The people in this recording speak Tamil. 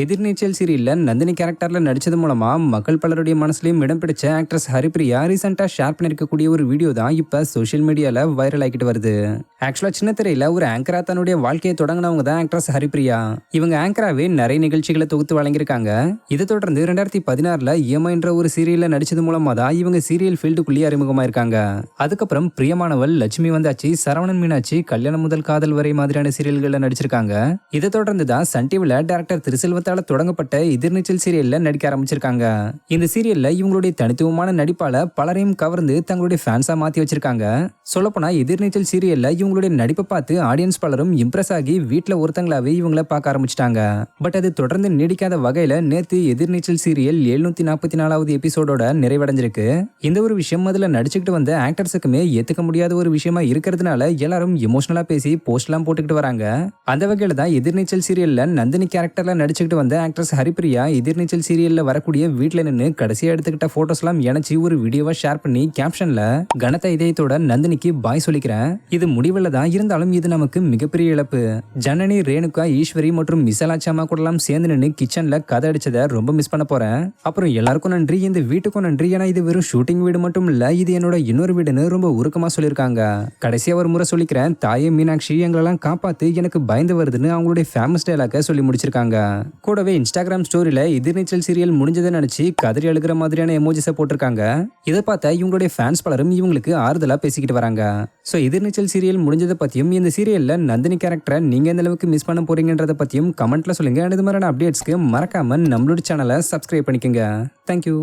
எதிர்நீச்சல் சீரியல்ல நந்தினி கேரக்டர்ல நடிச்சது மூலமா மக்கள் பலருடைய மனசுலயும் இடம் பிடிச்ச ஆக்ட்ரஸ் ஹரிப்பிரியா ரீசெண்டா ஷேர் பண்ணிருக்கக்கூடிய ஒரு வீடியோ தான் இப்ப சோஷியல் மீடியால வைரல் ஆகிட்டு வருது. ஆக்சுவலா சின்ன திரையில ஒரு ஆங்கரா தன்னுடைய வாழ்க்கையை தொடங்கினவங்க தான் ஆக்ட்ரஸ் ஹரிப்பிரியா. இவங்க ஆங்கராவே நிறைய நிகழ்ச்சிகளை தொகுத்து வழங்கியிருக்காங்க. இதை தொடர்ந்து 2016ல இஎம்ஐ என்ற ஒரு சீரியல்ல நடிச்சது மூலமா தான் இவங்க சீரியல் ஃபீல்டுக்குள்ளேயே அறிமுகமாயிருக்காங்க. அதுக்கப்புறம் பிரியமானவள், லட்சுமி வந்தாச்சு, சரவணன் மீனாட்சி, கல்யாணம் முதல் காதல் வரை மாதிரியான சீரியல்கள்ல நடிச்சிருக்காங்க. இதை தொடர்ந்து தான் சன் டிவில டைரக்டர் திருசெல்வத்தால தொடங்கப்பட்ட எதிர்நீச்சல் சீரியல்ல நடிக்க ஆரம்பிச்சிருக்காங்க. இந்த சீரியல்ல இவங்களுடைய தனித்துவமான நடிப்பால பலரையும் கவர்ந்து தங்களுடைய ஃபேன்ஸா மாத்தி வச்சிருக்காங்க. சொல்லப்போனா எதிர்நீச்சல் சீரியல்ல இவங்களுடைய நடிப்பை பார்த்து ஆடியன்ஸ் பலரும் இம்ப்ரெஸ் ஆகி வீட்டுல ஒருத்தங்களாவே இவங்கள பார்க்க ஆரம்பிச்சிட்டாங்க. பட் அது தொடர்ந்து நீடிக்காத வகையில நேத்து எதிர்நீச்சல் சீரியல் 744வது எபிசோடோட நிறைவடைஞ்சிருக்கு. இந்த ஒரு விஷயம் அதுல நடிச்சுக்கிட்டு வந்த ஆக்டர்ஸுக்குமே ஏத்துக்க முடியாத ஒரு விஷயமா இருக்கிறதுனால எல்லாரும் எமோஷனலா பேசி போஸ்ட் எல்லாம் போட்டுக்கிட்டு வராங்க. அந்த வகையில தான் எதிர்நீச்சல் சீரியல்ல நந்தினி கேரக்டர்ல நடிச்சுக்கிட்டு வந்த ஆக்ட்ரஸ் ஹரிப்பிரியா எதிர்நீச்சல் சீரியல்ல வரக்கூடிய வீட்டுல நின்று கடைசியா எடுத்துக்கிட்ட போட்டோஸ் எல்லாம் இணைச்சு ஒரு வீடியோவை ஷேர் பண்ணி கேப்ஷன்ல கனத்த இதயத்தோட நந்தினிக்கு பாய் சொல்லிக்கிறேன், இது முடிவில் தான் இருந்தாலும் இது நமக்கு மிகப்பெரிய இழப்பு. ஜனனி, ரேணுகா, ஈஸ்வரி மற்றும் மிசலாச்சாமா கூட எல்லாம் சேர்ந்து நின்று கிச்சன்ல கதை அடிச்சதை ரொம்ப மிஸ் பண்ண போறேன். அப்புறம் எல்லாருக்கும் நன்றி, இந்த வீட்டுக்கும் நன்றி. ஏன்னா இது வெறும் ஷூட்டிங் வீடு மட்டும் இல்ல, இது என்னோட இன்னொரு வீடுன்னு ரொம்ப உருக்கமா சொல்லியிருக்காங்க. கடைசியா ஒரு முறை சொல்லிக்கிறேன், தாயே மீனாட்சி எங்களெல்லாம் காப்பாத்து, எனக்கு பயந்து வருதுன்னு அவங்களுடைய ஃபேமஸ் டைலாக சொல்லி முடிச்சிருக்காங்க. கூடவே இன்ஸ்டாகிராம் ஸ்டோரியில எதிர்நீச்சல் சீரியல் முடிஞ்சதை நினைச்சு கதறி அழுகிற மாதிரியான எமோஜிஸை போட்டிருக்காங்க. இதை பார்த்தா இவங்களுடைய ஃபேன்ஸ் பலரும் இவங்களுக்கு ஆறுதலா பேசிக்கிட்டு வராங்க. ஸோ எதிர்நீச்சல் சீரியல் முடிஞ்சதை பத்தியும் இந்த சீரியல்ல நந்தினி கேரக்டரை நீங்க எந்த அளவுக்கு மிஸ் பண்ண போறீங்கன்றத பத்தியும் கமெண்ட்ல சொல்லுங்க. இது மாதிரியான அப்டேட்ஸ்க்கு மறக்காம நம்மளோட சேனலை சப்ஸ்கிரைப் பண்ணிக்கோங்க. தேங்க்யூ.